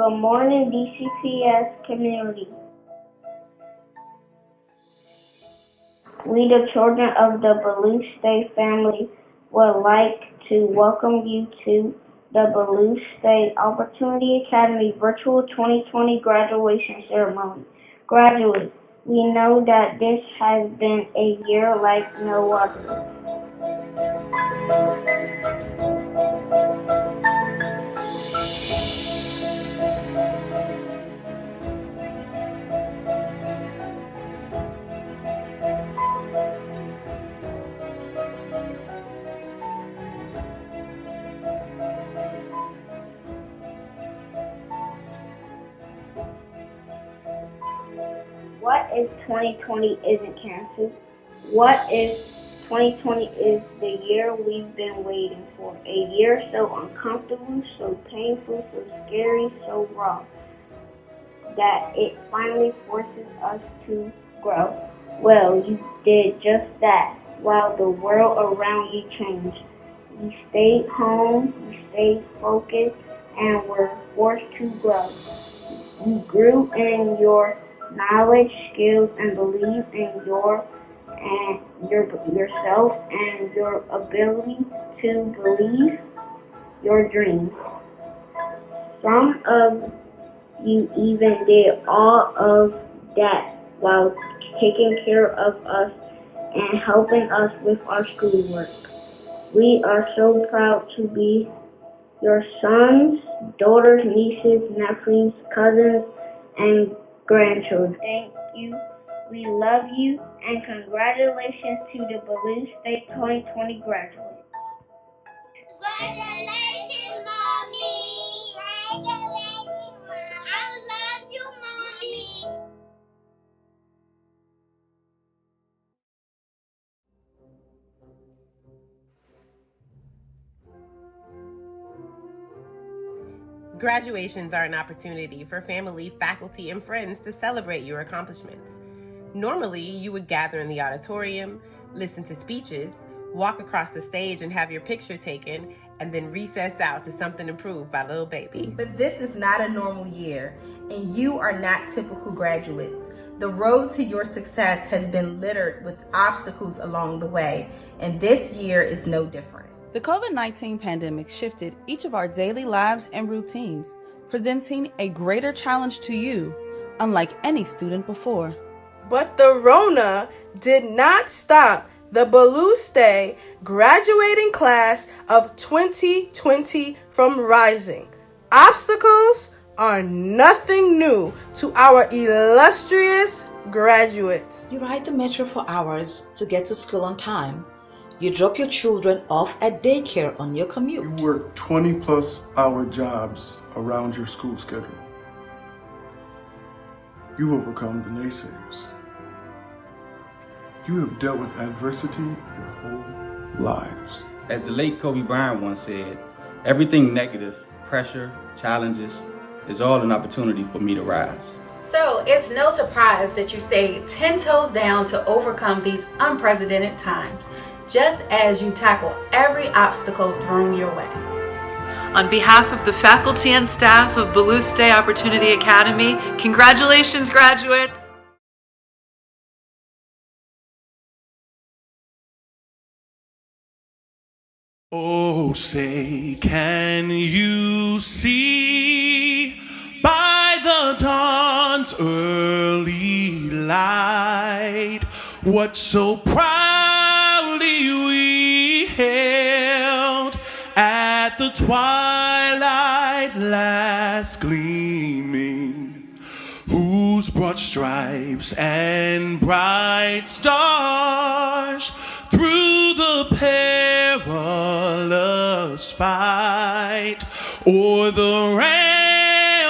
Good morning, DCPS community. We, the children of the Ballou State family, would like to welcome you to the Ballou State Opportunity Academy Virtual 2020 Graduation Ceremony. Graduates, we know that this has been a year like no other. What if 2020 isn't canceled? What if 2020 is the year we've been waiting for? A year so uncomfortable, so painful, so scary, so raw, that it finally forces us to grow. Well, you did just that while the world around you changed. You stayed home, you stayed focused, and were forced to grow. You grew in your knowledge, skills, and belief in yourself and your ability to believe your dreams. Some of you even did all of that while taking care of us and helping us with our schoolwork. We are so proud to be your sons, daughters, nieces, nephews, cousins, and grandchildren. Thank you. We love you, and congratulations to the Ballou State 2020 graduates. Congratulations, Mommy. Congratulations, Mom. I love you, Mommy. Graduations are an opportunity for family, faculty, and friends to celebrate your accomplishments. Normally, you would gather in the auditorium, listen to speeches, walk across the stage and have your picture taken, and then recess out to something approved by little baby. But this is not a normal year, and you are not typical graduates. The road to your success has been littered with obstacles along the way, and this year is no different. The COVID-19 pandemic shifted each of our daily lives and routines, presenting a greater challenge to you, unlike any student before. But the Rona did not stop the Ballou State graduating class of 2020 from rising. Obstacles are nothing new to our illustrious graduates. You ride the metro for hours to get to school on time. You drop your children off at daycare on your commute. You work 20+ hour jobs around your school schedule. You overcome the naysayers. You have dealt with adversity your whole lives. As the late Kobe Bryant once said, everything negative, pressure, challenges, is all an opportunity for me to rise. So it's no surprise that you stayed 10 toes down to overcome these unprecedented times, just as you tackle every obstacle thrown your way. On behalf of the faculty and staff of Ballou State Opportunity Academy, congratulations, graduates! Oh, say, can you see by the dawn's early light what so proudly we hailed at the twilight last gleaming, whose broad stripes and bright stars through the perilous fight o'er the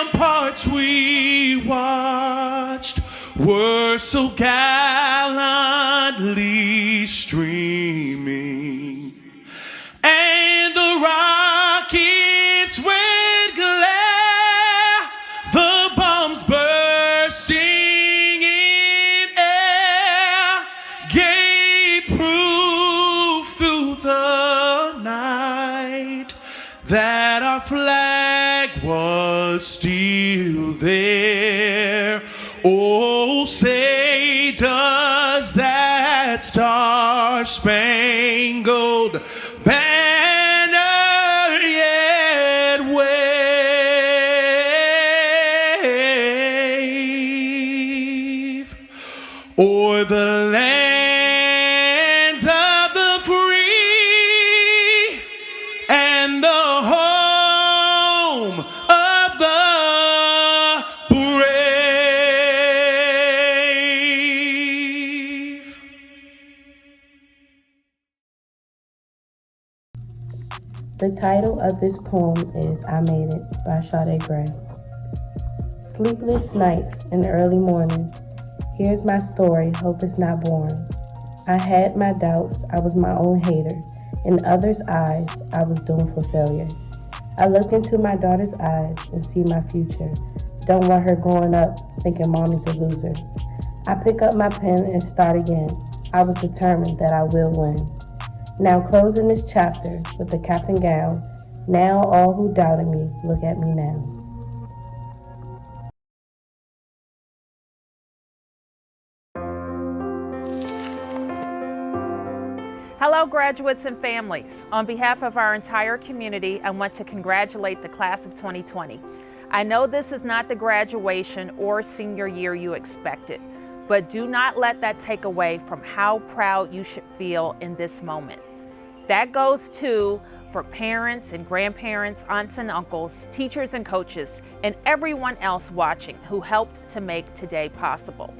ramparts we watched were so gallantly streaming, and the rockets' red glare, the bombs bursting in air, gave proof through the night that our flag was but still there. Oh, say does that star-spangled banner yet wave o'er the land of the free and the home of the brave. The title of this poem is I Made It by Sade Gray. Sleepless nights and early mornings. Here's my story, hope it's not boring. I had my doubts, I was my own hater. In others' eyes, I was doomed for failure. I look into my daughter's eyes and see my future. Don't want her growing up thinking mommy's a loser. I pick up my pen and start again. I was determined that I will win. Now closing this chapter with the cap and gown. Now all who doubted me, look at me now. Hello, graduates and families. On behalf of our entire community, I want to congratulate the class of 2020. I know this is not the graduation or senior year you expected, but do not let that take away from how proud you should feel in this moment. That goes to for parents and grandparents, aunts and uncles, teachers and coaches, and everyone else watching who helped to make today possible.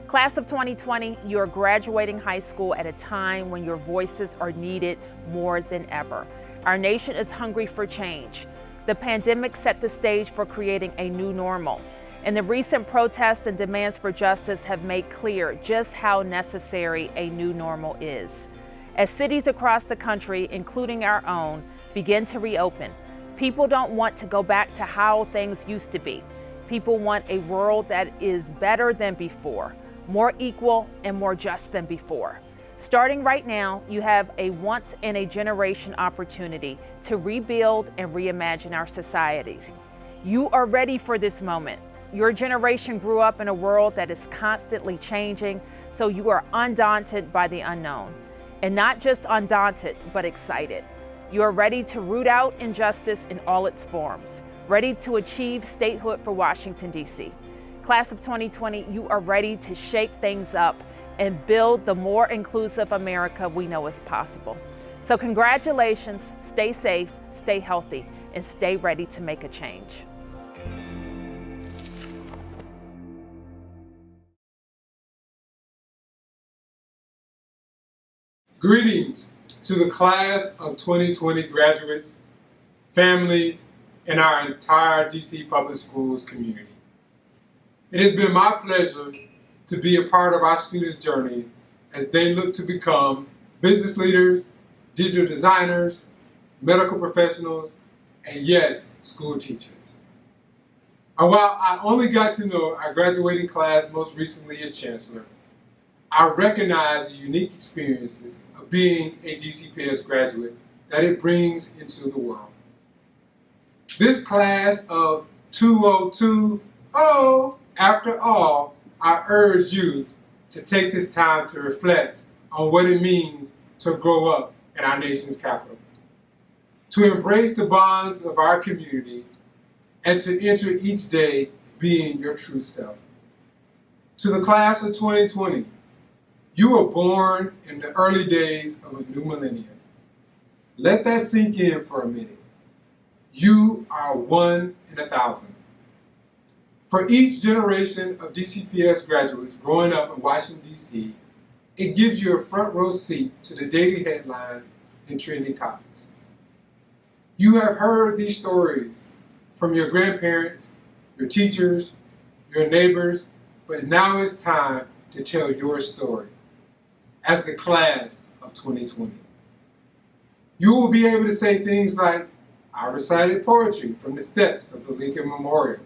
Class of 2020, you're graduating high school at a time when your voices are needed more than ever. Our nation is hungry for change. The pandemic set the stage for creating a new normal, and the recent protests and demands for justice have made clear just how necessary a new normal is. As cities across the country, including our own, begin to reopen, people don't want to go back to how things used to be. People want a world that is better than before, more equal and more just than before. Starting right now, you have a once-in-a-generation opportunity to rebuild and reimagine our societies. You are ready for this moment. Your generation grew up in a world that is constantly changing, so you are undaunted by the unknown. And not just undaunted, but excited. You are ready to root out injustice in all its forms, ready to achieve statehood for Washington, D.C. Class of 2020, you are ready to shake things up and build the more inclusive America we know is possible. So congratulations, stay safe, stay healthy, and stay ready to make a change. Greetings to the class of 2020 graduates, families, and our entire DC Public Schools community. It has been my pleasure to be a part of our students' journeys as they look to become business leaders, digital designers, medical professionals, and yes, school teachers. And while I only got to know our graduating class most recently as Chancellor, I recognize the unique experiences of being a DCPS graduate that it brings into the world. This class of 2020, after all, I urge you to take this time to reflect on what it means to grow up in our nation's capital, to embrace the bonds of our community, and to enter each day being your true self. To the class of 2020, you were born in the early days of a new millennium. Let that sink in for a minute. You are 1 in 1,000. For each generation of DCPS graduates growing up in Washington, D.C., it gives you a front row seat to the daily headlines and trending topics. You have heard these stories from your grandparents, your teachers, your neighbors, but now it's time to tell your story as the class of 2020. You will be able to say things like, I recited poetry from the steps of the Lincoln Memorial.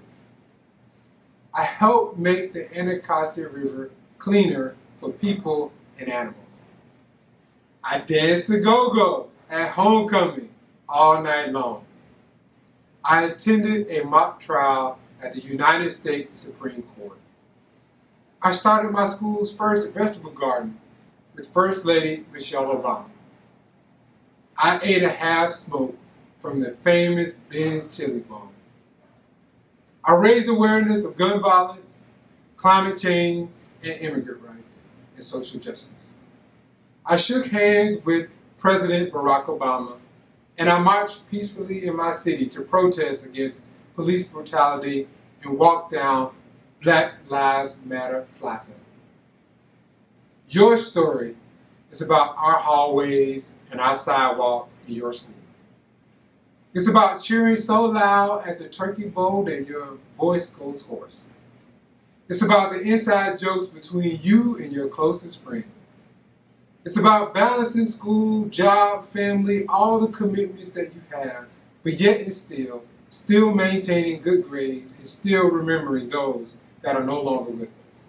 I helped make the Anacostia River cleaner for people and animals. I danced the go-go at homecoming all night long. I attended a mock trial at the United States Supreme Court. I started my school's first vegetable garden with First Lady Michelle Obama. I ate a half smoke from the famous Ben's chili bone. I raised awareness of gun violence, climate change, and immigrant rights and social justice. I shook hands with President Barack Obama, and I marched peacefully in my city to protest against police brutality and walk down Black Lives Matter Plaza. Your story is about our hallways and our sidewalks in your school. It's about cheering so loud at the turkey bowl that your voice goes hoarse. It's about the inside jokes between you and your closest friends. It's about balancing school, job, family, all the commitments that you have, but yet and still maintaining good grades and still remembering those that are no longer with us.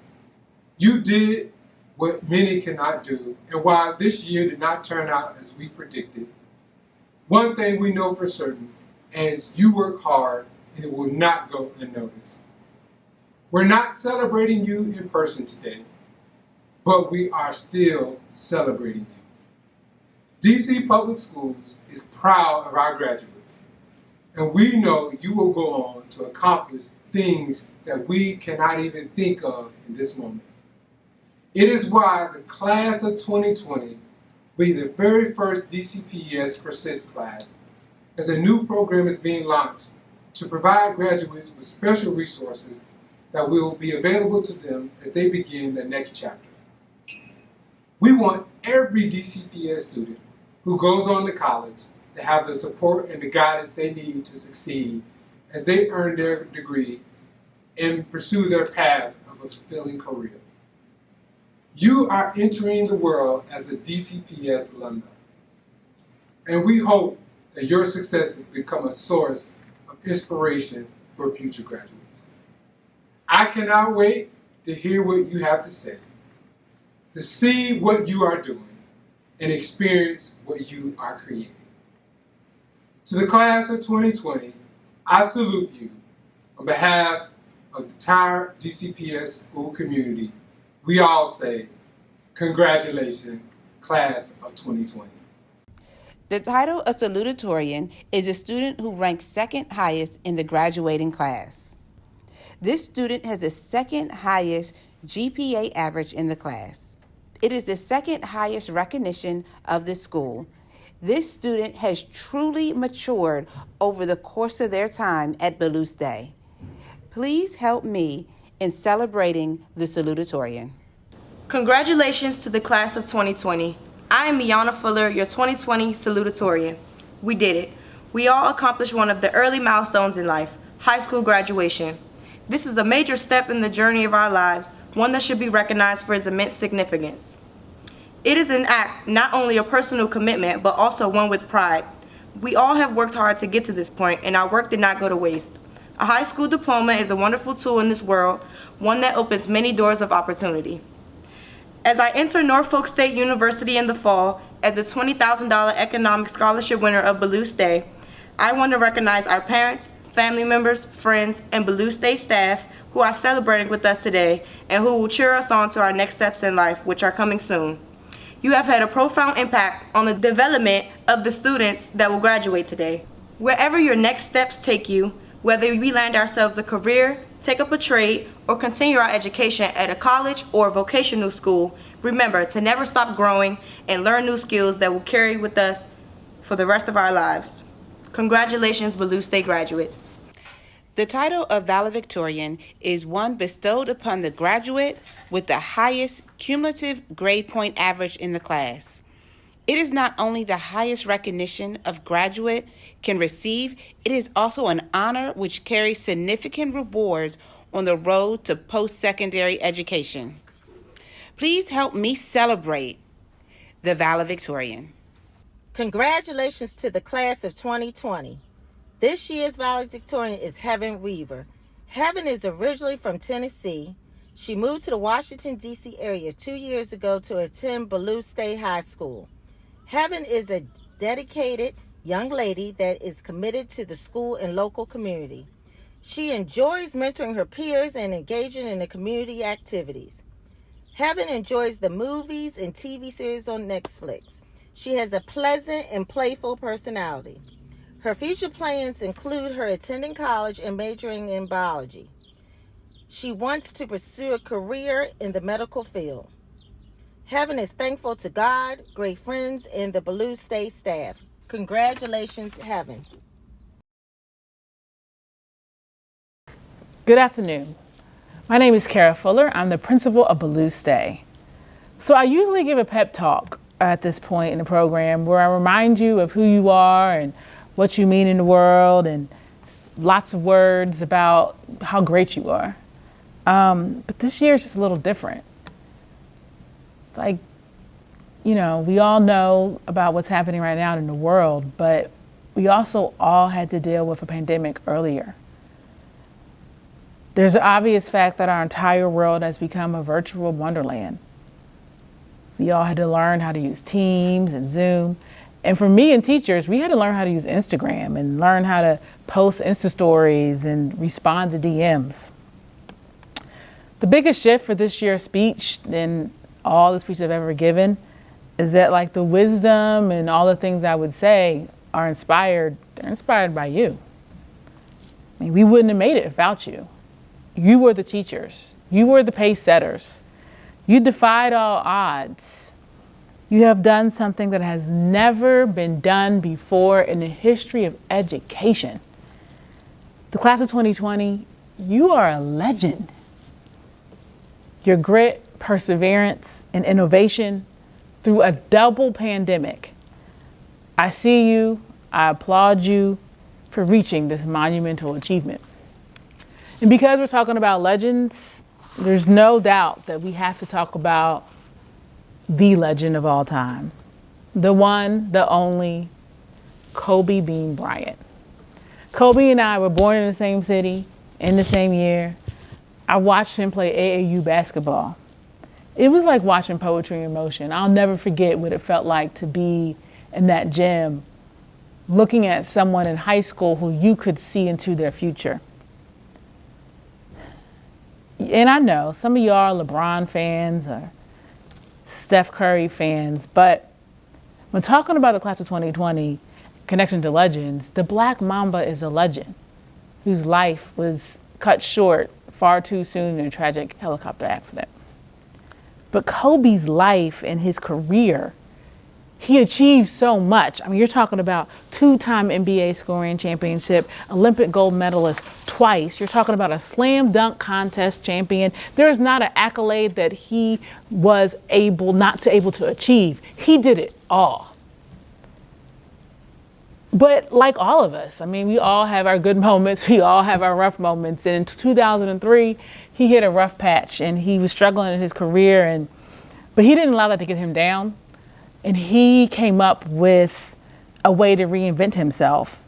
You did what many cannot do, and while this year did not turn out as we predicted, one thing we know for certain is you work hard and it will not go unnoticed. We're not celebrating you in person today, but we are still celebrating you. DC Public Schools is proud of our graduates, and we know you will go on to accomplish things that we cannot even think of in this moment. It is why the class of 2020 will be the very first DCPS Persist class, as a new program is being launched to provide graduates with special resources that will be available to them as they begin the next chapter. We want every DCPS student who goes on to college to have the support and the guidance they need to succeed as they earn their degree and pursue their path of a fulfilling career. You are entering the world as a DCPS alumni, and we hope that your successes become a source of inspiration for future graduates. I cannot wait to hear what you have to say, to see what you are doing, and experience what you are creating. To the class of 2020, I salute you. On behalf of the entire DCPS school community, we all say, congratulations, class of 2020. The title of salutatorian is a student who ranks second highest in the graduating class. This student has the second highest GPA average in the class. It is the second highest recognition of the school. This student has truly matured over the course of their time at Ballou. Please help me in celebrating the salutatorian. Congratulations to the class of 2020. I am Miana Fuller, your 2020 salutatorian. We did it. We all accomplished one of the early milestones in life, high school graduation. This is a major step in the journey of our lives, one that should be recognized for its immense significance. It is an act, not only a personal commitment, but also one with pride. We all have worked hard to get to this point, and our work did not go to waste. A high school diploma is a wonderful tool in this world, one that opens many doors of opportunity. As I enter Norfolk State University in the fall as the $20,000 economic scholarship winner of Ballou State, I want to recognize our parents, family members, friends, and Ballou State staff who are celebrating with us today and who will cheer us on to our next steps in life, which are coming soon. You have had a profound impact on the development of the students that will graduate today. Wherever your next steps take you, whether we land ourselves a career, take up a trade, or continue our education at a college or vocational school, remember to never stop growing and learn new skills that will carry with us for the rest of our lives. Congratulations, Ballou State graduates. The title of valedictorian is one bestowed upon the graduate with the highest cumulative grade point average in the class. It is not only the highest recognition a graduate can receive, it is also an honor which carries significant rewards on the road to post-secondary education. Please help me celebrate the valedictorian. Congratulations to the class of 2020. This year's valedictorian is Heaven Weaver. Heaven is originally from Tennessee. She moved to the Washington, D.C. area 2 years ago to attend Ballou State High School. Heaven is a dedicated, young lady that is committed to the school and local community. She enjoys mentoring her peers and engaging in the community activities. Heaven enjoys the movies and TV series on Netflix. She has a pleasant and playful personality. Her future plans include her attending college and majoring in biology. She wants to pursue a career in the medical field. Heaven is thankful to God, great friends, and the Ballou State staff. Congratulations, Heaven. Good afternoon. My name is Kara Fuller. I'm the principal of Ballou State. So I usually give a pep talk at this point in the program where I remind you of who you are and what you mean in the world and lots of words about how great you are. But this year is just a little different. Like, you know, we all know about what's happening right now in the world, but we also all had to deal with a pandemic earlier. There's an obvious fact that our entire world has become a virtual wonderland. We all had to learn how to use Teams and Zoom. And for me and teachers, we had to learn how to use Instagram and learn how to post Insta stories and respond to DMs. The biggest shift for this year's speech and all the speeches I've ever given is that, like, the wisdom and all the things I would say are inspired. They're inspired by you. I mean, we wouldn't have made it without you. You were the teachers. You were the pace setters. You defied all odds. You have done something that has never been done before in the history of education. The class of 2020, you are a legend. Your grit, perseverance, and innovation through a double pandemic. I see you. I applaud you for reaching this monumental achievement. And because we're talking about legends, there's no doubt that we have to talk about the legend of all time. The one, the only, Kobe Bean Bryant. Kobe and I were born in the same city, in the same year. I watched him play AAU basketball. It was like watching poetry in motion. I'll never forget what it felt like to be in that gym, looking at someone in high school who you could see into their future. And I know some of y'all are LeBron fans or Steph Curry fans, but when talking about the class of 2020, connection to legends, the Black Mamba is a legend whose life was cut short far too soon in a tragic helicopter accident. But Kobe's life and his career, he achieved so much. I mean, you're talking about two-time NBA scoring championship, Olympic gold medalist twice. You're talking about a slam dunk contest champion. There's not an accolade that he was not able to achieve. He did it all. But like all of us, I mean, we all have our good moments. We all have our rough moments. And in 2003, he hit a rough patch and he was struggling in his career. But he didn't allow that to get him down. And he came up with a way to reinvent himself.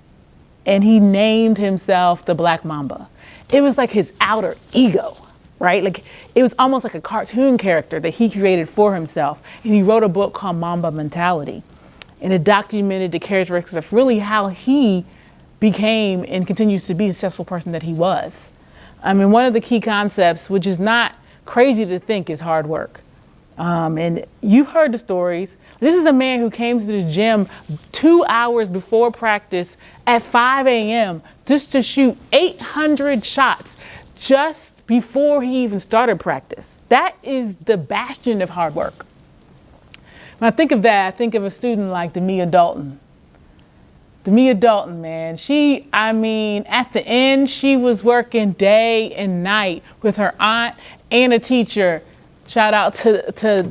And he named himself the Black Mamba. It was like his outer ego, right? Like it was almost like a cartoon character that he created for himself. And he wrote a book called Mamba Mentality. And it documented the characteristics of really how he became and continues to be the successful person that he was. I mean, one of the key concepts, which is not crazy to think, is hard work. And you've heard the stories. This is a man who came to the gym 2 hours before practice at 5 a.m. just to shoot 800 shots just before he even started practice. That is the bastion of hard work. When I think of that, I think of a student like Demia Dalton. Demia Dalton, man, at the end, she was working day and night with her aunt and a teacher. Shout out to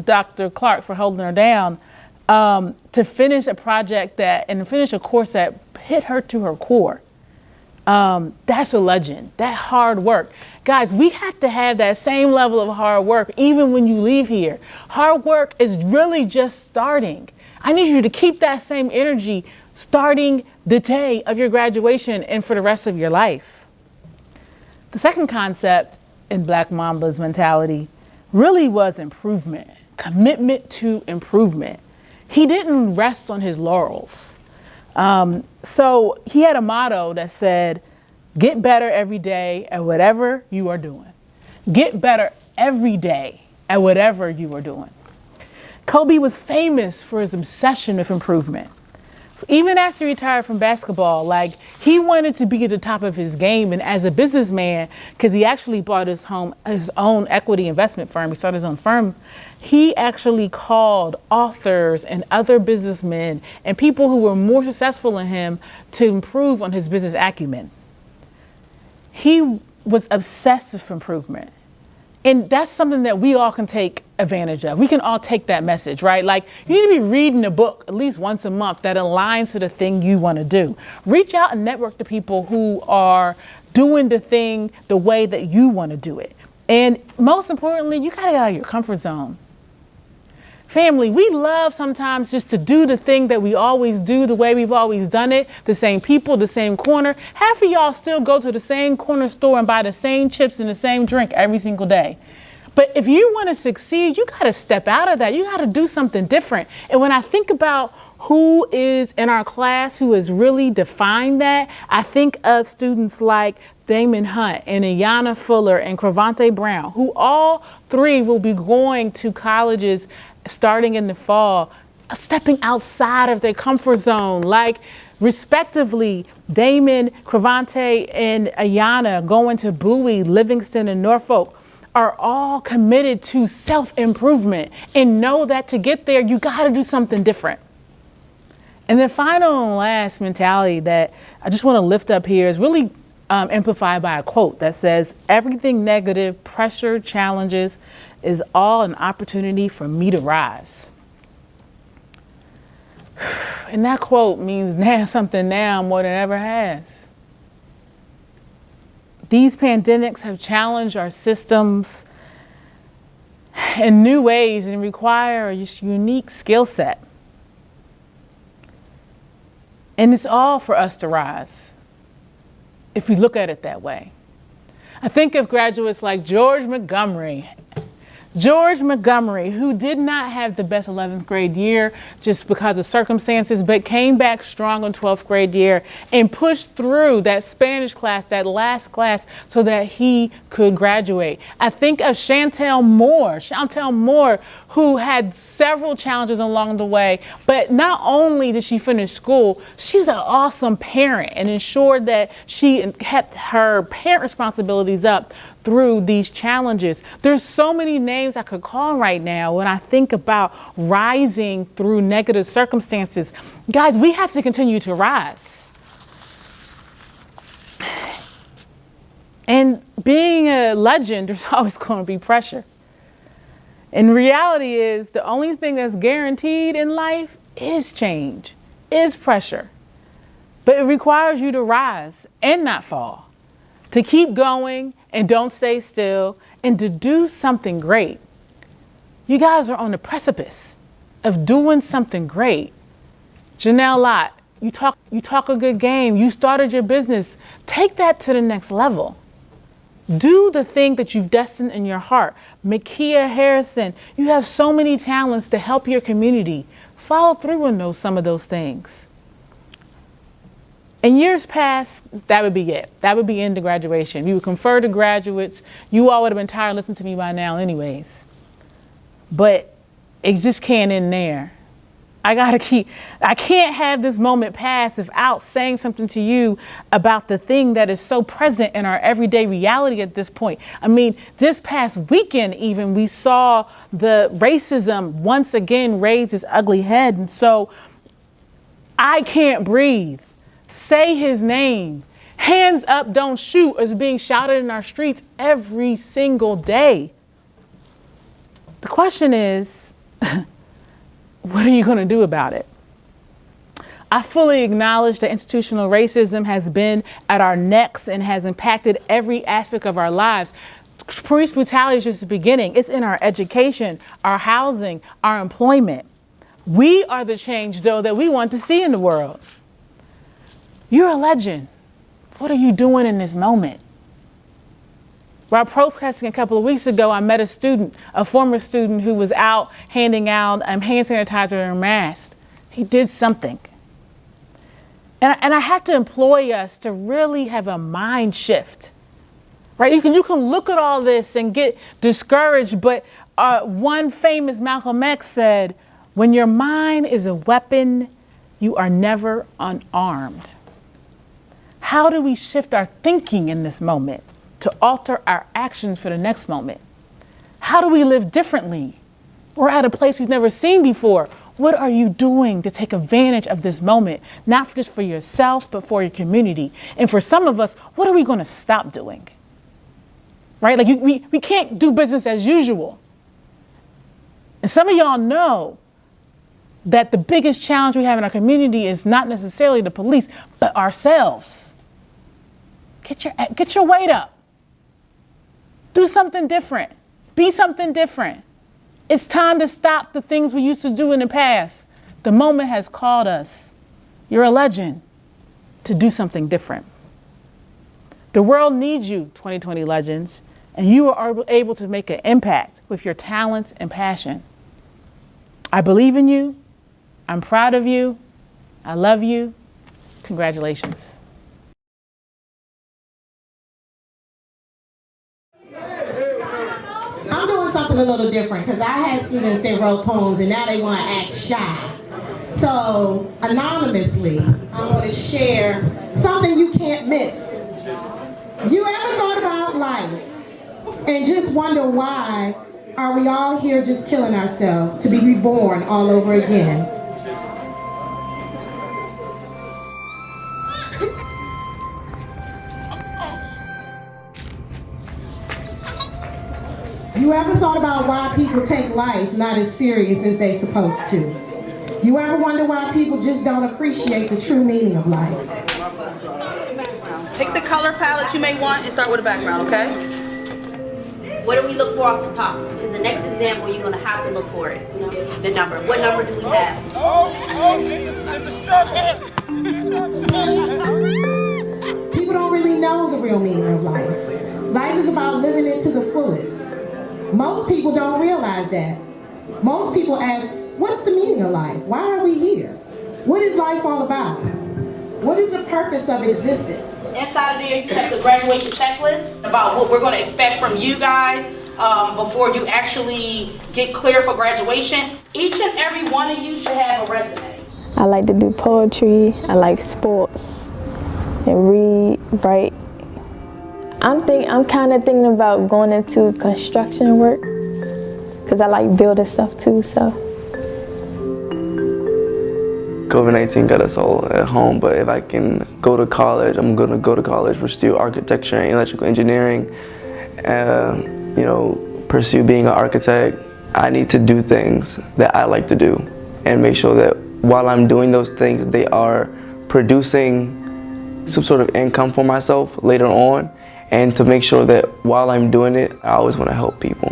Dr. Clark for holding her down to finish a project and finish a course that hit her to her core. That's a legend. That hard work. Guys, we have to have that same level of hard work even when you leave here. Hard work is really just starting. I need you to keep that same energy starting the day of your graduation and for the rest of your life. The second concept in Black Mamba's mentality really was improvement, commitment to improvement. He didn't rest on his laurels. So he had a motto that said, get better every day at whatever you are doing. Get better every day at whatever you are doing. Kobe was famous for his obsession with improvement. So even after he retired from basketball, like, he wanted to be at the top of his game. And as a businessman, because he actually bought his own equity investment firm, he started his own firm, he actually called authors and other businessmen and people who were more successful than him to improve on his business acumen. He was obsessed with improvement. And that's something that we all can take advantage of. We can all take that message, right? Like, you need to be reading a book at least once a month that aligns to the thing you want to do. Reach out and network to people who are doing the thing the way that you want to do it. And most importantly, you got to get out of your comfort zone. Family, we love sometimes just to do the thing that we always do the way we've always done it, the same people, the same corner. Half of y'all still go to the same corner store and buy the same chips and the same drink every single day. But if you want to succeed, you got to step out of that. You got to do something different. And when I think about who is in our class who has really defined that, I think of students like Damon Hunt and Ayanna Fuller and Cravante Brown, who all three will be going to colleges starting in the fall, stepping outside of their comfort zone. Like, respectively, Damon, Cravante, and Ayanna going to Bowie, Livingston, and Norfolk are all committed to self-improvement and know that to get there, you got to do something different. And the final and last mentality that I just want to lift up here is really amplified by a quote that says, everything negative, pressure, challenges is all an opportunity for me to rise. And that quote means something now more than ever has. These pandemics have challenged our systems in new ways and require a unique skill set. And it's all for us to rise, if we look at it that way. I think of graduates like George Montgomery, who did not have the best 11th grade year just because of circumstances, but came back strong in 12th grade year and pushed through that Spanish class, that last class, so that he could graduate. I think of Chantel Moore, who had several challenges along the way, but not only did she finish school, she's an awesome parent and ensured that she kept her parent responsibilities up through these challenges. There's so many names I could call right now when I think about rising through negative circumstances. Guys, we have to continue to rise. And being a legend, there's always going to be pressure. And reality is the only thing that's guaranteed in life is change, is pressure. But it requires you to rise and not fall, to keep going and don't stay still, and to do something great. You guys are on the precipice of doing something great. Janelle Lott, you talk a good game. You started your business. Take that to the next level. Do the thing that you've destined in your heart. Makia Harrison, you have so many talents to help your community. Follow through on some of those things. In years past, that would be it. That would be end of graduation. You would confer to graduates. You all would have been tired of listening to me by now anyways. But it just can't end there. I can't have this moment pass without saying something to you about the thing that is so present in our everyday reality at this point. I mean, this past weekend even, we saw the racism once again raise its ugly head. And so I can't breathe. Say his name. Hands up, don't shoot is being shouted in our streets every single day. The question is, what are you going to do about it? I fully acknowledge that institutional racism has been at our necks and has impacted every aspect of our lives. Police brutality is just the beginning. It's in our education, our housing, our employment. We are the change, though, that we want to see in the world. You're a legend. What are you doing in this moment? While protesting a couple of weeks ago, I met a former student who was out handing out hand sanitizer and masks. He did something. And I have to employ us to really have a mind shift, right? You can look at all this and get discouraged, but one famous Malcolm X said, when your mind is a weapon, you are never unarmed. How do we shift our thinking in this moment to alter our actions for the next moment? How do we live differently? We're at a place we've never seen before. What are you doing to take advantage of this moment? Not just for yourself, but for your community. And for some of us, what are we going to stop doing? Right? Like we can't do business as usual. And some of y'all know that the biggest challenge we have in our community is not necessarily the police, but ourselves. Get your weight up. Do something different. Be something different. It's time to stop the things we used to do in the past. The moment has called us. You're a legend to do something different. The world needs you, 2020 legends, and you are able to make an impact with your talents and passion. I believe in you. I'm proud of you. I love you. Congratulations. I'm doing something a little different because I had students that wrote poems and now they want to act shy. So, anonymously, I'm going to share something you can't miss. You ever thought about life and just wonder why are we all here just killing ourselves to be reborn all over again? You ever thought about why people take life not as serious as they're supposed to? You ever wonder why people just don't appreciate the true meaning of life? Pick the color palette you may want and start with a background, okay? What do we look for off the top? Because the next example, you're going to have to look for it. The number. What number do we have? It's a struggle. People don't really know the real meaning of life. Life is about living it to the fullest. Most people don't realize that. Most people ask, what's the meaning of life? Why are we here? What is life all about? What is the purpose of existence? Inside of there, you have the graduation checklist about what we're going to expect from you guys before you actually get clear for graduation. Each and every one of you should have a resume. I like to do poetry, I like sports, and read, write. I'm kind of thinking about going into construction work because I like building stuff too, so. COVID-19 got us all at home, but if I can go to college, I'm gonna go to college, pursue architecture and electrical engineering, pursue being an architect. I need to do things that I like to do and make sure that while I'm doing those things, they are producing some sort of income for myself later on, and to make sure that while I'm doing it, I always want to help people.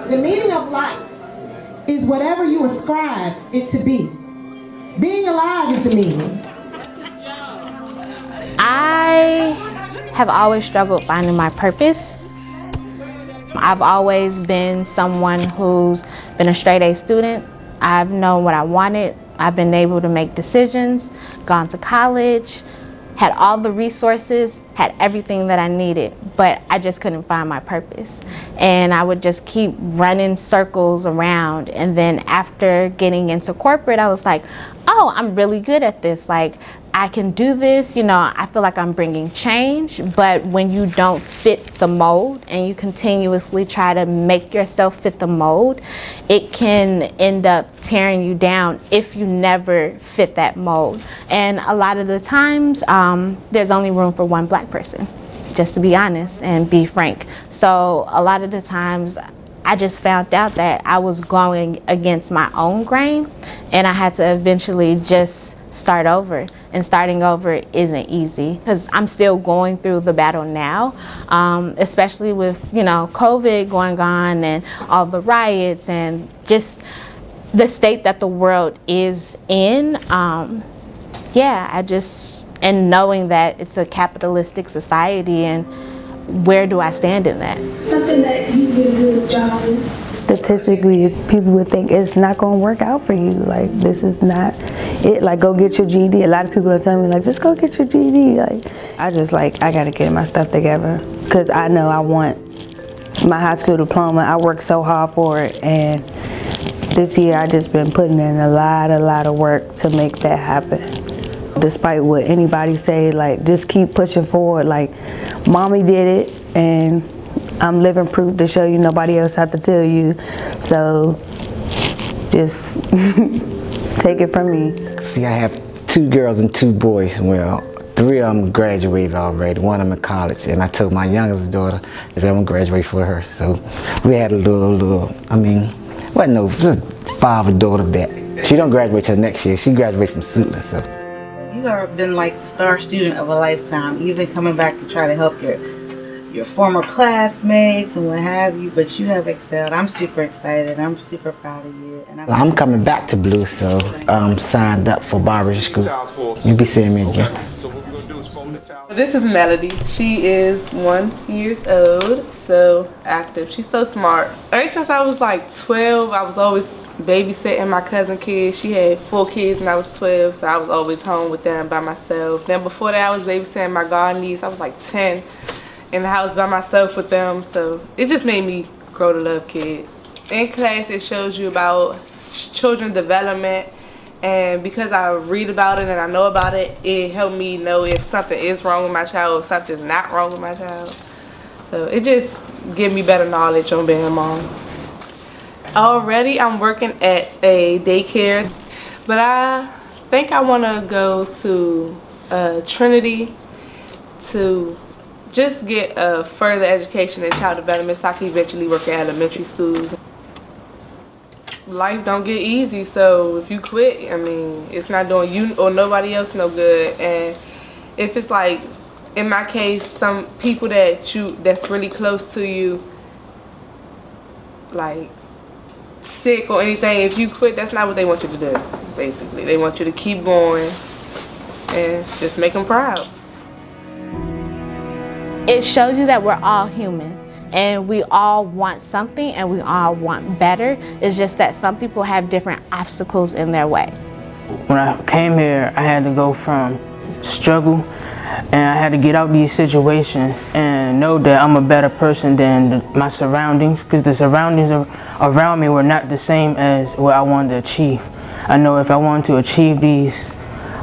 The meaning of life is whatever you ascribe it to be. Being alive is the meaning. I have always struggled finding my purpose. I've always been someone who's been a straight A student. I've known what I wanted. I've been able to make decisions, gone to college, had all the resources, had everything that I needed, but I just couldn't find my purpose. And I would just keep running circles around. And then after getting into corporate, I was like, oh, I'm really good at this. Like, I can do this, I feel like I'm bringing change, but when you don't fit the mold and you continuously try to make yourself fit the mold, it can end up tearing you down if you never fit that mold. And a lot of the times, there's only room for one Black person, just to be honest and be frank. So a lot of the times, I just found out that I was going against my own grain, and I had to eventually just start over. And starting over isn't easy because I'm still going through the battle now, especially with COVID going on and all the riots and just the state that the world is in. And knowing that it's a capitalistic society, and where do I stand in that? Something that you did a good job in. statistically, people would think it's not going to work out for you. Like, this is not it. Like, go get your GED. A lot of people are telling me, like, just go get your GED. Like, I got to get my stuff together because I know I want my high school diploma. I worked so hard for it, and this year I just been putting in a lot of work to make that happen. Despite what anybody say, like, just keep pushing forward. Like, mommy did it, and I'm living proof to show you nobody else have to tell you. So just take it from me. See, I have 2 girls and 2 boys. Well, 3 of them graduated already. 1 of them in college. And I told my youngest daughter that I'm going to graduate for her. So we had a wasn't no father-daughter bet. She don't graduate till next year. She graduated from Suitland, so. You have been like the star student of a lifetime. You've been coming back to try to help your former classmates and what have you, but you have excelled. I'm super excited. I'm super proud of you. And I'm coming back to Ballou, so I'm signed up for barber school. You'll be seeing me again. This is Melody. She is 1 year old, so active. She's so smart. Ever since I was like 12, I was always babysitting my cousin kids. She had 4 kids and I was 12, so I was always home with them by myself. Then before that, I was babysitting my god niece. I was like 10 in the house by myself with them, so it just made me grow to love kids. In class, it shows you about children's development, and because I read about it and I know about it, it helped me know if something is wrong with my child or if something's not wrong with my child. So it just gives me better knowledge on being a mom. Already I'm working at a daycare, but I think I want to go to Trinity to just get a further education in child development so I can eventually work at elementary schools. Life don't get easy, so if you quit, I mean, it's not doing you or nobody else no good. And if it's like, in my case, some people that's really close to you, like sick or anything, if you quit, that's not what they want you to do, basically. They want you to keep going and just make them proud. It shows you that we're all human and we all want something and we all want better. It's just that some people have different obstacles in their way. When I came here, I had to go from struggle and I had to get out these situations and know that I'm a better person than my surroundings, because the surroundings around me were not the same as what I wanted to achieve. I know if I wanted to achieve these,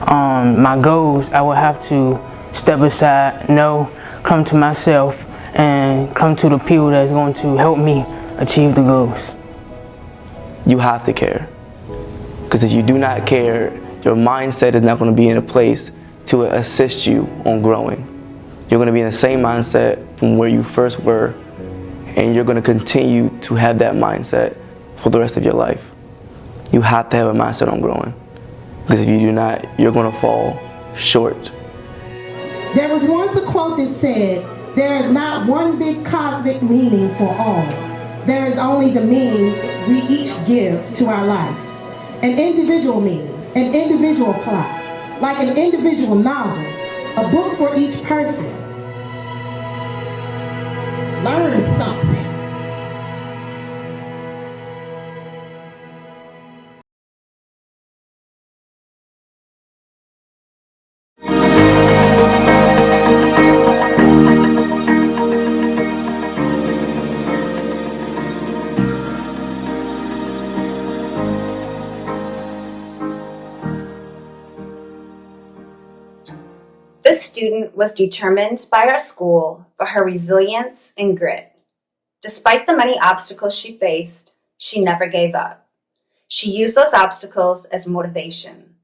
my goals, I would have to step aside, come to myself and come to the people that's going to help me achieve the goals. You have to care, because if you do not care, your mindset is not going to be in a place to assist you on growing. You're going to be in the same mindset from where you first were, and you're going to continue to have that mindset for the rest of your life. You have to have a mindset on growing, because if you do not, you're going to fall short. There was once a quote that said, "There is not one big cosmic meaning for all. There is only the meaning we each give to our life. An individual meaning, an individual plot, like an individual novel, a book for each person. Learn something." This student was determined by our school for her resilience and grit. Despite the many obstacles she faced, she never gave up. She used those obstacles as motivation.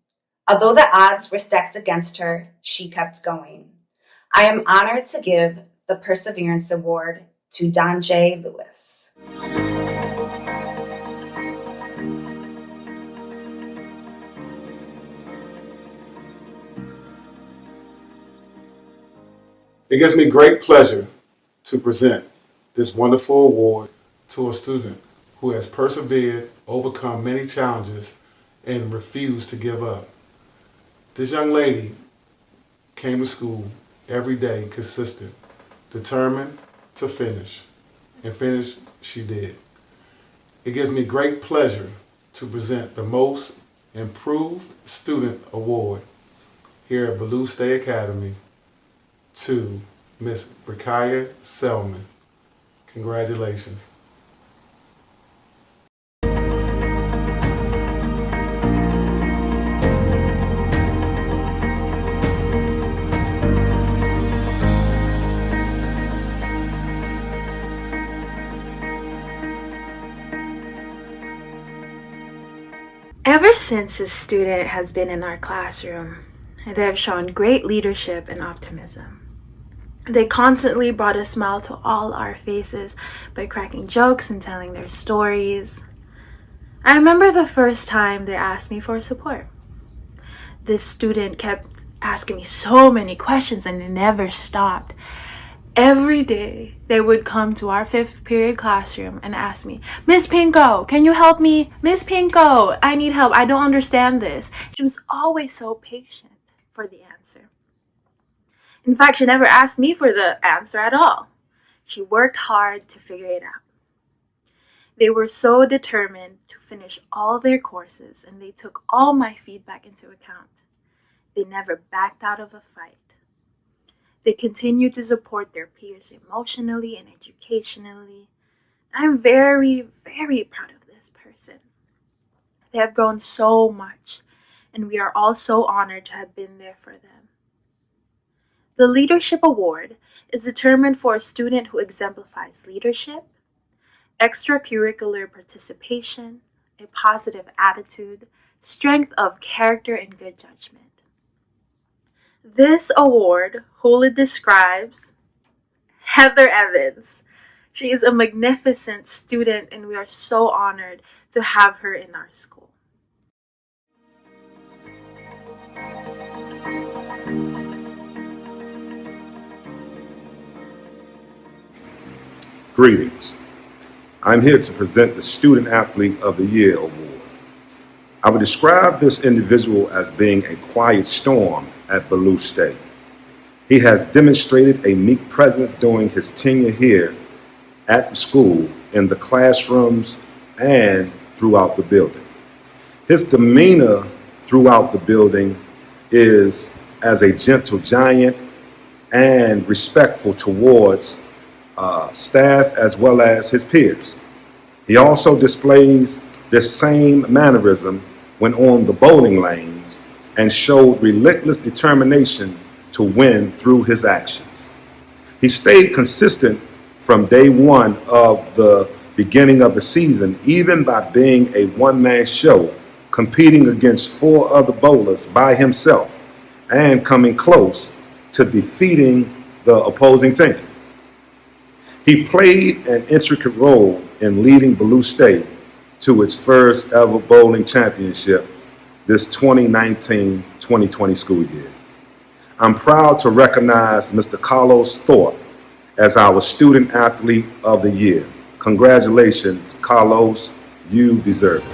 Although the odds were stacked against her, she kept going. I am honored to give the Perseverance Award to Don J. Lewis. It gives me great pleasure to present this wonderful award to a student who has persevered, overcome many challenges, and refused to give up. This young lady came to school every day consistent, determined to finish, and finish she did. It gives me great pleasure to present the Most Improved Student Award here at Ballou State Academy to Miss Brakaya Selman. Congratulations. Ever since this student has been in our classroom, they have shown great leadership and optimism. They constantly brought a smile to all our faces by cracking jokes and telling their stories. I remember the first time they asked me for support. This student kept asking me so many questions and it never stopped. Every day, they would come to our 5th period classroom and ask me, "Miss Pinko, can you help me? Miss Pinko, I need help. I don't understand this." She was always so patient for the answer. In fact, she never asked me for the answer at all. She worked hard to figure it out. They were so determined to finish all their courses and they took all my feedback into account. They never backed out of a fight. They continue to support their peers emotionally and educationally. I'm very, very proud of this person. They have grown so much, and we are all so honored to have been there for them. The Leadership Award is determined for a student who exemplifies leadership, extracurricular participation, a positive attitude, strength of character, and good judgment. This award wholly describes Heather Evans. She is a magnificent student and we are so honored to have her in our school. Greetings. I'm here to present the Student Athlete of the Year Award. I would describe this individual as being a quiet storm at Ballou State. He has demonstrated a meek presence during his tenure here at the school, in the classrooms, and throughout the building. His demeanor throughout the building is as a gentle giant and respectful towards staff as well as his peers. He also displays this same mannerism when on the bowling lanes and showed relentless determination to win through his actions. He stayed consistent from day one of the beginning of the season, even by being a one-man show, competing against 4 other bowlers by himself and coming close to defeating the opposing team. He played an intricate role in leading Ballou State to its first ever bowling championship this 2019-2020 school year. I'm proud to recognize Mr. Carlos Thorpe as our Student Athlete of the Year. Congratulations, Carlos, you deserve it.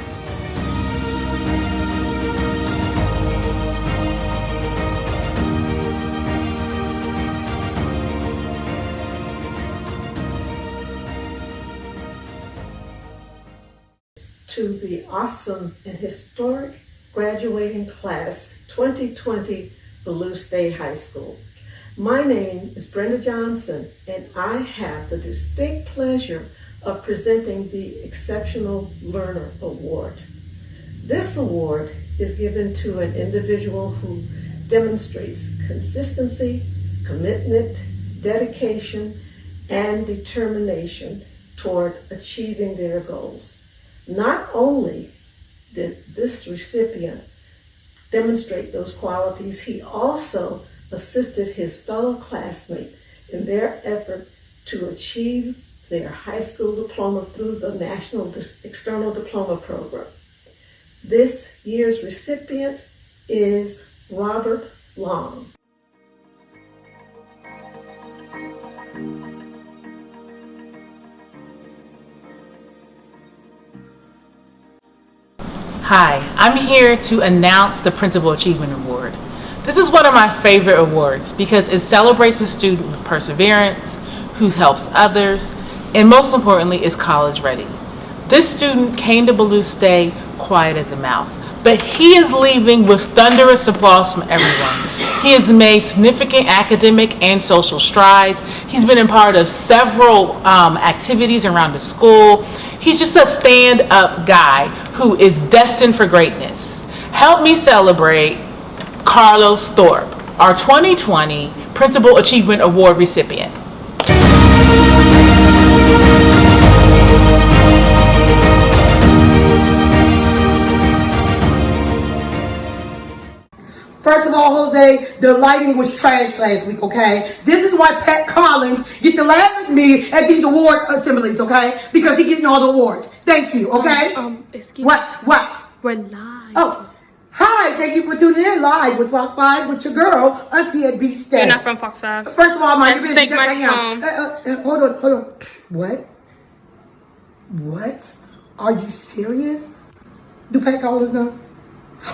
To the awesome and historic graduating class 2020 Ballou State High School. My name is Brenda Johnson, and I have the distinct pleasure of presenting the Exceptional Learner Award. This award is given to an individual who demonstrates consistency, commitment, dedication, and determination toward achieving their goals. Not only did this recipient demonstrate those qualities, he also assisted his fellow classmates in their effort to achieve their high school diploma through the National External Diploma Program. This year's recipient is Robert Long. Hi, I'm here to announce the Principal Achievement Award. This is one of my favorite awards because it celebrates a student with perseverance, who helps others, and most importantly is college ready. This student came to Ballou Stay quiet as a mouse, but he is leaving with thunderous applause from everyone. He has made significant academic and social strides. He's been a part of several activities around the school. He's just a stand-up guy who is destined for greatness. Help me celebrate Carlos Thorpe, our 2020 Principal Achievement Award recipient. First of all, Jose, the lighting was trash last week, okay? This is why Pat Collins get to laugh at me at these award assemblies, okay? Because he getting all the awards. Thank you, okay? Excuse me. What? We're live. Oh, hi, thank you for tuning in live with Fox 5 with your girl, Auntie at Beat State. You're not from Fox 5. First of all, my Let's take my phone. Hold on. What? Are you serious? Do Pat Collins know?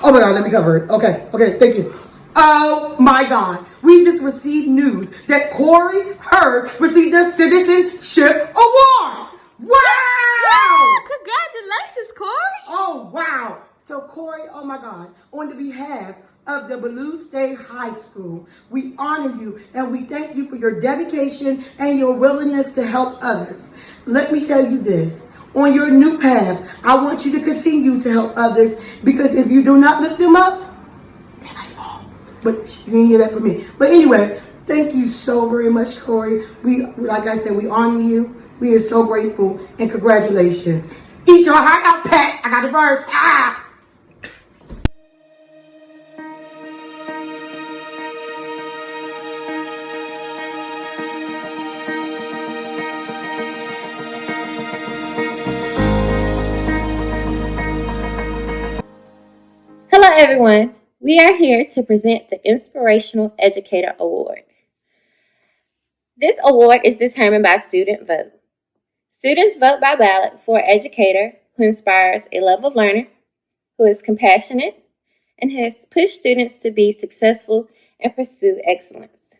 Oh my God, let me cover it. Okay, thank you. Oh my God, we just received news that Corey Hurd received the Citizenship Award. Wow! Yeah, congratulations, Corey. Oh, wow. So Corey, oh my God, on the behalf of the Ballou State High School, we honor you and we thank you for your dedication and your willingness to help others. Let me tell you this. On your new path, I want you to continue to help others, because if you do not lift them up, then I fall. But you didn't hear that from me. But anyway, thank you so very much, Corey. Like I said, we honor you. We are so grateful, and congratulations. Eat your heart out, Pat. I got it first. Hello everyone, we are here to present the Inspirational Educator Award. This award is determined by student vote. Students vote by ballot for an educator who inspires a love of learning, who is compassionate, and has pushed students to be successful and pursue excellence.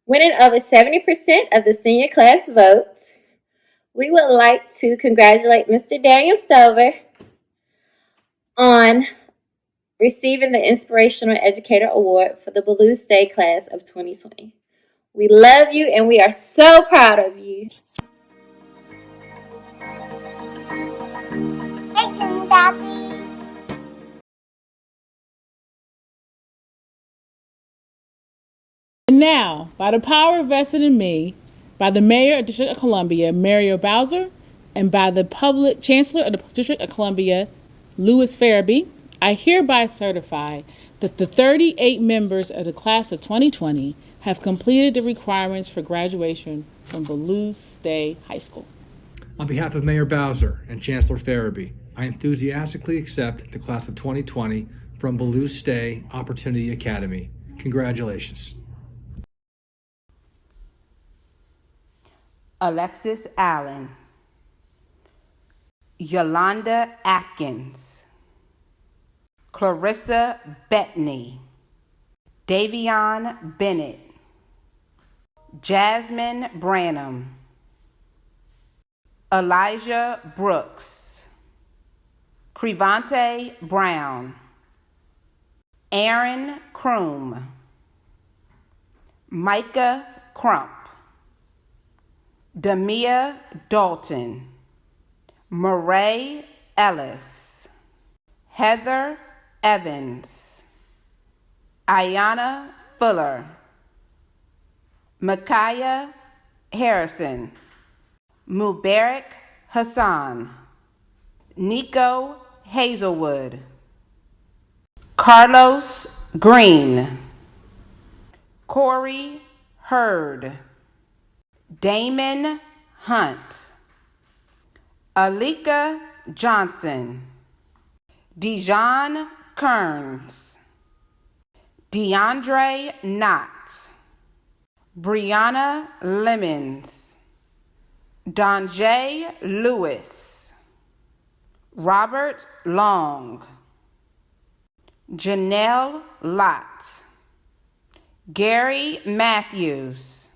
Winning over 70% of the senior class votes, we would like to congratulate Mr. Daniel Stover on receiving the Inspirational Educator Award for the Ballou State Class of 2020. We love you and we are so proud of you. Thank you, Daddy. And now, by the power vested in me, by the Mayor of the District of Columbia, Mario Bowser, and by the Chancellor of the District of Columbia, Louis Farabee, I hereby certify that the 38 members of the class of 2020 have completed the requirements for graduation from Ballou State High School. On behalf of Mayor Bowser and Chancellor Farabee, I enthusiastically accept the class of 2020 from Ballou State Opportunity Academy. Congratulations. Alexis Allen, Yolanda Atkins, Clarissa Bettany, Davion Bennett, Jasmine Branham, Elijah Brooks, Crevante Brown, Aaron Kroom, Micah Crump, Damia Dalton, Murray Ellis, Heather Evans, Ayana Fuller, Micaiah Harrison, Mubarak Hassan, Nico Hazelwood, Carlos Green, Corey Hurd, Damon Hunt, Alika Johnson, Dijon Kearns, DeAndre Knott, Brianna Lemons, Donjay Lewis, Robert Long, Janelle Lott, Gary Matthews,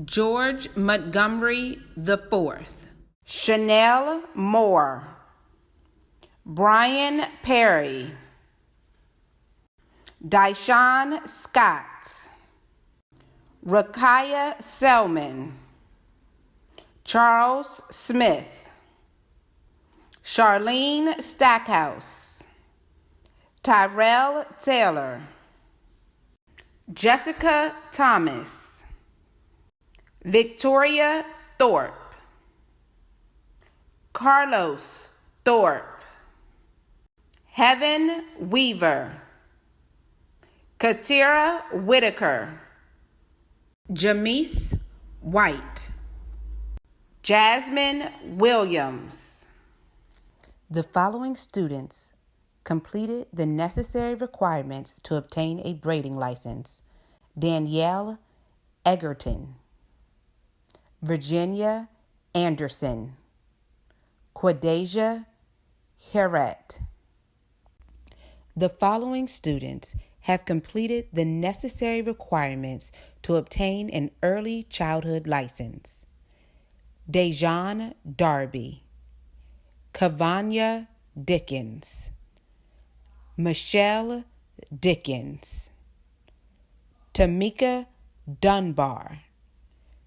George Montgomery IV, Chanel Moore, Brian Perry, Dyshawn Scott, Rakaya Selman, Charles Smith, Charlene Stackhouse, Tyrell Taylor, Jessica Thomas, Victoria Thorpe, Carlos Thorpe, Heaven Weaver, Katira Whitaker, Jamise White, Jasmine Williams. The following students completed the necessary requirements to obtain a braiding license: Danielle Egerton, Virginia Anderson, Quadasia Herrett. The following students have completed the necessary requirements to obtain an early childhood license: Dejan Darby, Cavanya Dickens, Michelle Dickens, Tamika Dunbar,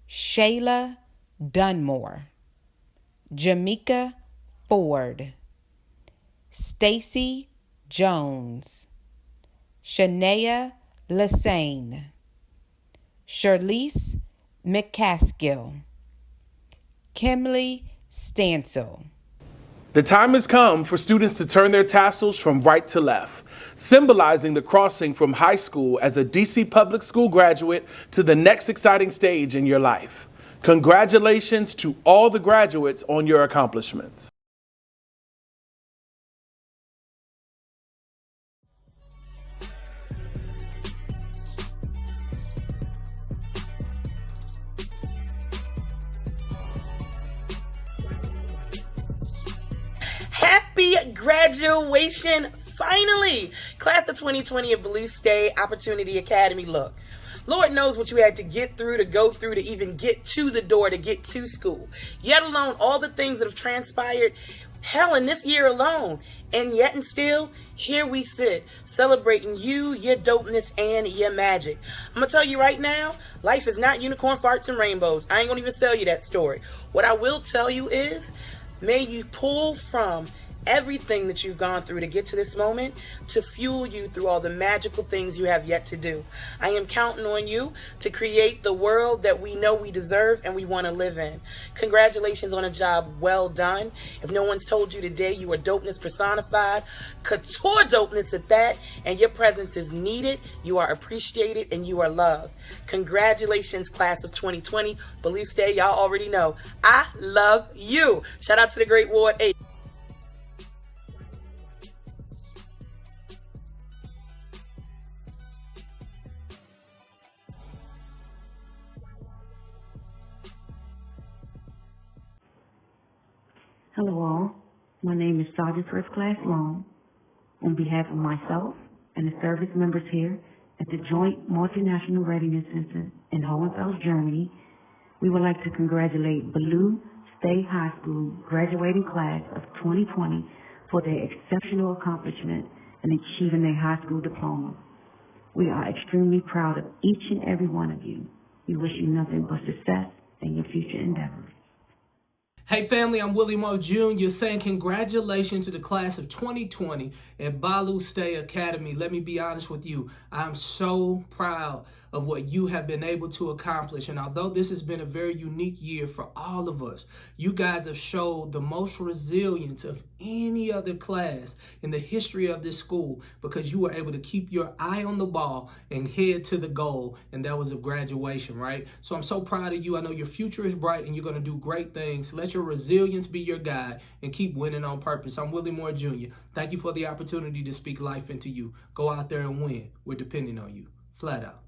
Shayla Dunmore, Jamaica Ford, Stacy Jones, Shania Lassane, Shirlise McCaskill, Kimley Stansel. The time has come for students to turn their tassels from right to left, symbolizing the crossing from high school as a DC public school graduate to the next exciting stage in your life. Congratulations to all the graduates on your accomplishments. Happy graduation, finally! Class of 2020 of Ballou State Opportunity Academy. Look, Lord knows what you had to get through, to go through, to even get to the door, to get to school. Yet alone, all the things that have transpired, hell, in this year alone. And yet and still, here we sit, celebrating you, your dopeness, and your magic. I'm going to tell you right now, life is not unicorn farts and rainbows. I ain't going to even sell you that story. What I will tell you is, may you pull from everything that you've gone through to get to this moment to fuel you through all the magical things you have yet to do. I am counting on you to create the world that we know we deserve and we want to live in. Congratulations on a job well done. If no one's told you today, you are dopeness personified, couture dopeness at that, and your presence is needed. You are appreciated and you are loved. Congratulations, class of 2020. Ballou State, y'all already know, I love you. Shout out to the great Ward 8. Hello all, my name is Sergeant First Class Long. On behalf of myself and the service members here at the Joint Multinational Readiness Center in Hohenfels, Germany, we would like to congratulate Ballou State High School graduating class of 2020 for their exceptional accomplishment in achieving their high school diploma. We are extremely proud of each and every one of you. We wish you nothing but success in your future endeavors. Hey family, I'm Willie Moe Jr. saying congratulations to the class of 2020 at Ballou State Academy. Let me be honest with you. I'm so proud of what you have been able to accomplish. And although this has been a very unique year for all of us, you guys have showed the most resilience of any other class in the history of this school because you were able to keep your eye on the ball and head to the goal, and that was of graduation, right? So I'm so proud of you. I know your future is bright and you're going to do great things. Let your resilience be your guide and keep winning on purpose. I'm Willie Moore Jr. Thank you for the opportunity to speak life into you. Go out there and win. We're depending on you. Flat out.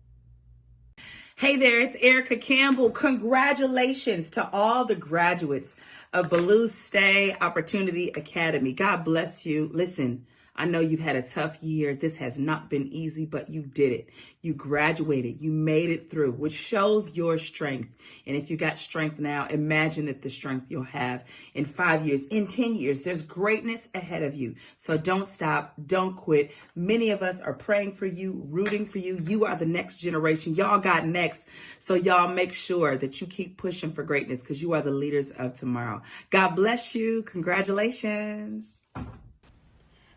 Hey there, it's Erica Campbell. Congratulations to all the graduates of Ballou State Opportunity Academy. God bless you. Listen, I know you've had a tough year. This has not been easy, but you did it. You graduated. You made it through, which shows your strength. And if you got strength now, imagine that the strength you'll have in 5 years, in 10 years. There's greatness ahead of you. So don't stop. Don't quit. Many of us are praying for you, rooting for you. You are the next generation. Y'all got next. So y'all make sure that you keep pushing for greatness because you are the leaders of tomorrow. God bless you. Congratulations.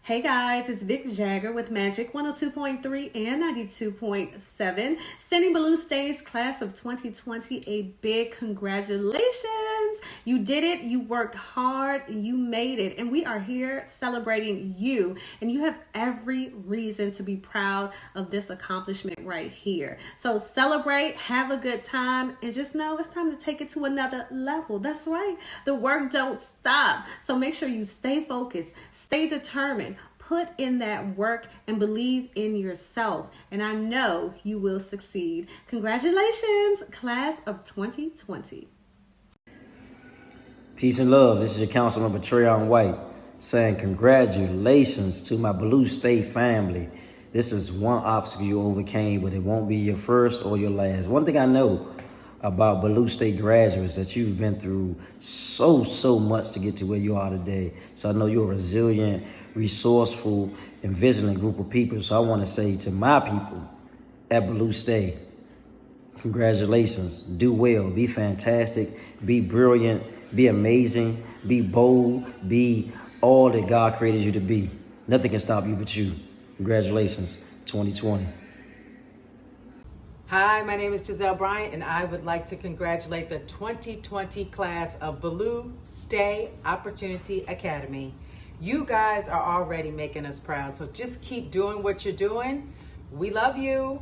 Hey guys, it's Vic Jagger with Magic 102.3 and 92.7, sending Ballou State's class of 2020 a big congratulations. You did it, you worked hard, you made it, and we are here celebrating you. And you have every reason to be proud of this accomplishment right here. So celebrate, have a good time, and just know it's time to take it to another level. That's right, the work don't stop. So make sure you stay focused, stay determined, put in that work, and believe in yourself. And I know you will succeed. Congratulations, class of 2020. Peace and love. This is your Councilor Treyon White saying congratulations to my Ballou State family. This is one obstacle you overcame, but it won't be your first or your last. One thing I know about Ballou State graduates that you've been through so much to get to where you are today. So I know you're a resilient, resourceful, and vigilant group of people. So I want to say to my people at Ballou State, congratulations. Do well. Be fantastic. Be brilliant. Be amazing. Be bold. Be all that God created you to be. Nothing can stop you but you. Congratulations, 2020. Hi, my name is Giselle Bryant, and I would like to congratulate the 2020 class of Ballou State Opportunity Academy. You guys are already making us proud, so just keep doing what you're doing. We love you.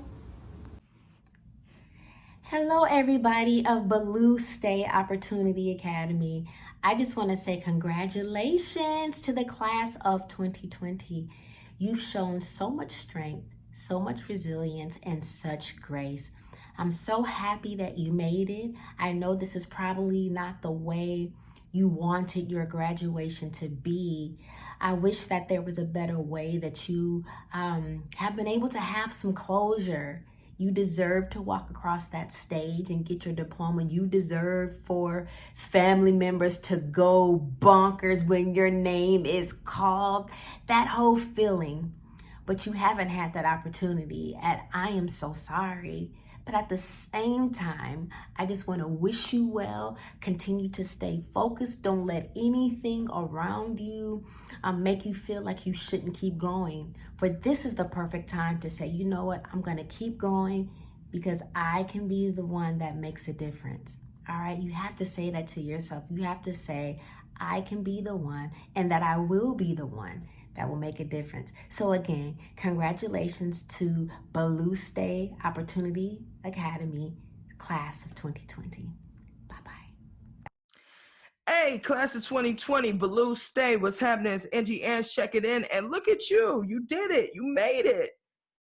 Hello, everybody of Ballou State Opportunity Academy. I just want to say congratulations to the class of 2020. You've shown so much strength, so much resilience, and such grace. I'm so happy that you made it. I know this is probably not the way you wanted your graduation to be. I wish that there was a better way that you have been able to have some closure. You deserve to walk across that stage and get your diploma. You deserve for family members to go bonkers when your name is called. That whole feeling. But you haven't had that opportunity, and I am so sorry. But at the same time, I just want to wish you well. Continue to stay focused. Don't let anything around you make you feel like you shouldn't keep going. For this is the perfect time to say, you know what, I'm going to keep going because I can be the one that makes a difference. All right, you have to say that to yourself. You have to say, I can be the one, and that I will be the one that will make a difference. So again, congratulations to Ballou State Opportunity Academy, class of 2020. Hey, class of 2020, Ballou State, what's happening? It's Angie Ann's checking in, and look at you. You did it. You made it.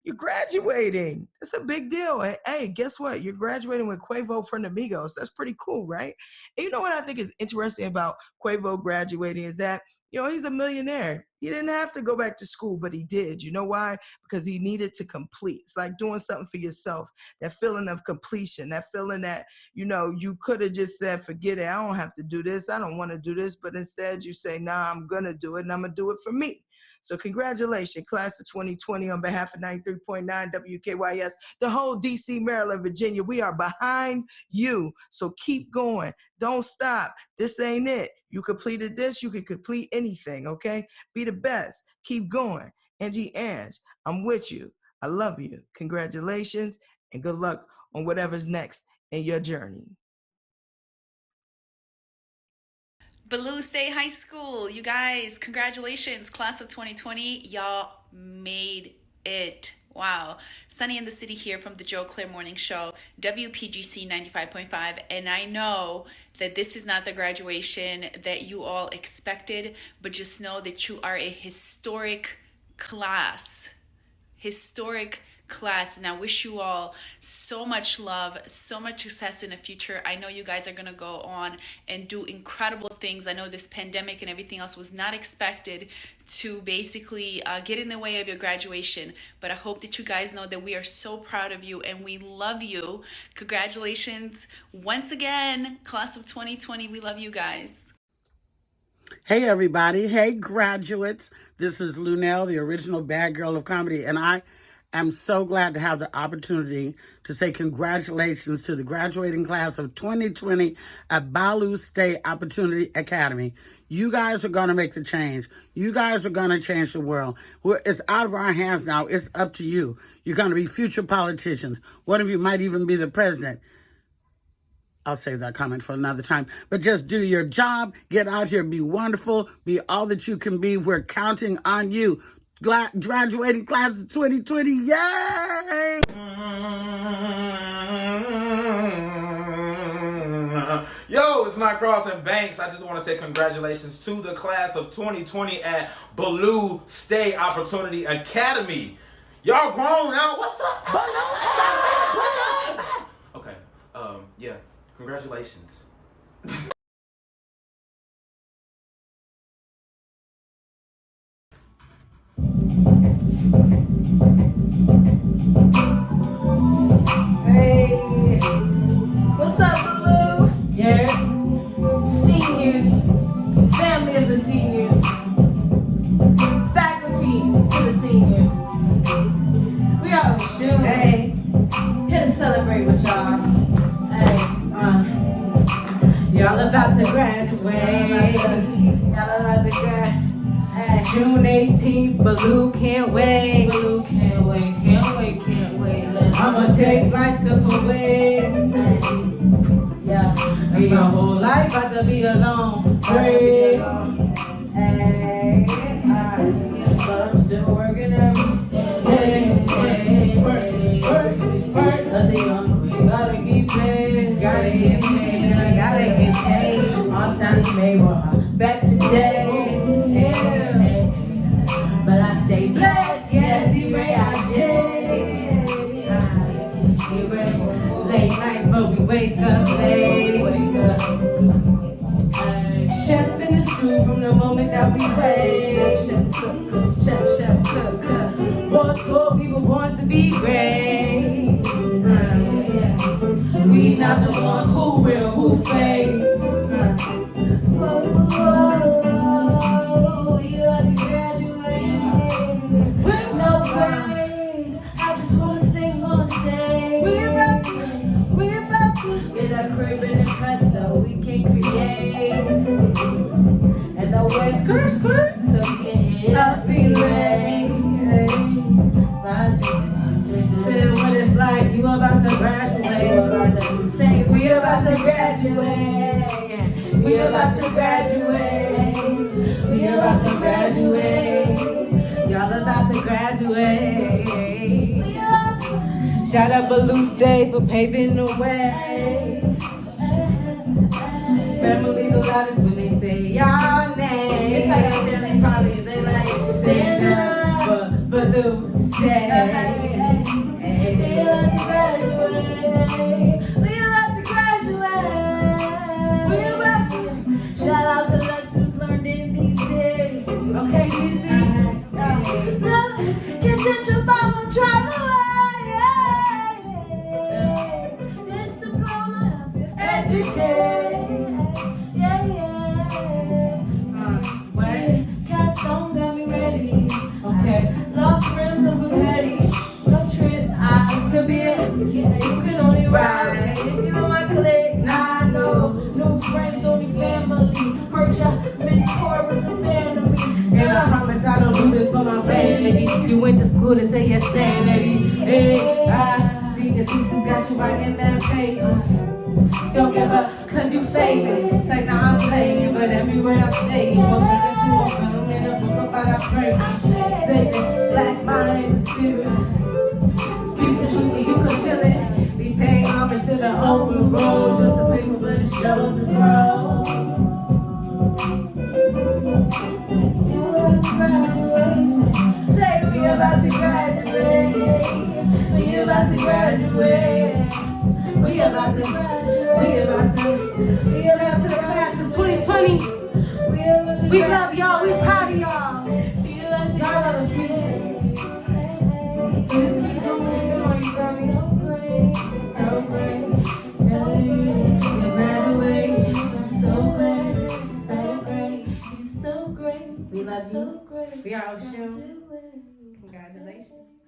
You're graduating. It's a big deal. And hey, guess what? You're graduating with Quavo from the Migos. That's pretty cool, right? And you know what I think is interesting about Quavo graduating is that, you know, he's a millionaire. He didn't have to go back to school, but he did. You know why? Because he needed to complete. It's like doing something for yourself. That feeling of completion, that feeling that, you know, you could have just said, forget it. I don't have to do this. I don't want to do this. But instead you say, nah, I'm going to do it, and I'm going to do it for me. So congratulations, class of 2020, on behalf of 93.9 WKYS, the whole DC, Maryland, Virginia. We are behind you. So keep going. Don't stop. This ain't it. You completed this. You can complete anything, okay? Be the best. Keep going. Angie Ange, I'm with you. I love you. Congratulations, and good luck on whatever's next in your journey. Ballou State High School, you guys, congratulations, class of 2020. Y'all made it. Wow. Sunny in the City here from the Joe Claire Morning Show, WPGC 95.5. And I know that this is not the graduation that you all expected, but just know that you are a historic class class, and I wish you all so much love, so much success in the future. I know you guys are going to go on and do incredible things. I know this pandemic and everything else was not expected to basically get in the way of your graduation, but I hope that you guys know that we are so proud of you and we love you. Congratulations once again, class of 2020. We love you guys. Hey everybody, hey graduates. This is Lunell, the original bad girl of comedy, and I am so glad to have the opportunity to say congratulations to the graduating class of 2020 at Ballou State Opportunity Academy. You guys are going to make the change. You guys are going to change the world. It's out of our hands now. It's up to you. You're going to be future politicians. One of you might even be the president. I'll save that comment for another time. But just do your job. Get out here. Be wonderful. Be all that you can be. We're counting on you. Graduating class of 2020. Yay! Yo, it's not Carlton Banks. I just want to say congratulations to the class of 2020 at Ballou State Opportunity Academy. Y'all grown now. What's up? Okay. Yeah. Congratulations. Hey, what's up, Ballou? Yeah, seniors, family of the seniors, faculty to the seniors. We all in June. Hey, here to celebrate with y'all. Hey, y'all about to graduate. Y'all about to graduate. June 18th, Ballou can't wait. Ballou can't wait, can't wait, can't wait. I'ma take flights to Kuwait. Yeah, your whole life about to be a long break. Hey, but I'm still working every day. Work. As a young queen, gotta get paid. Gotta get paid, I gotta get paid. All sounds made back today. But I stay blessed, yes, late nights, but we wake up late. Chef in the stew from the moment that we wake. Chef, cook. Born taught we were born to be great. We not the ones who real, who fake. You have to graduate with no grades. I just wanna sing on stage. We're about to get a crib in the cut so we can create. And the way skirt, so we can hit up be late. Say what it's like, you about to graduate. Say we about to graduate. We about to graduate. We about to graduate. Y'all about to graduate. Shout out Ballou State for paving the way. Family the loudest when they say y'all name. It's like our family probably they like stand up for Ballou State. We about to graduate. We about to graduate. We about to. Shout out to lessons learned in DC. Okay, DC. Look, get your bottom, drive away. This diploma of educate. Yeah. Wait, capstone got me ready. Okay, lost friends of a petty. No trip, I could be it. You can only ride. If you in my clique, nah, I know. No friends, only family. Heard ya mentor was a fan of me. And I promise I don't do this for my vanity. You went to school to say your sanity. Hey, I see the pieces got you writing bad pages. Don't give up, cause you famous. Say now I'm playing, but every word I say, you won't turn into a film in a book about our praise. Say that black minds and spirits. Speak the truth and you can feel it. We pay homage to the open road. Just a paper, but it shows the growth. Say we about to graduate. graduate. We about to the class of 2020. We love y'all. We proud of y'all. Y'all are the future. So just keep doing what you're doing, you feel me? So great. So great. You graduate. So great. So great. You so great. We love you. We are Ocean. Congratulations.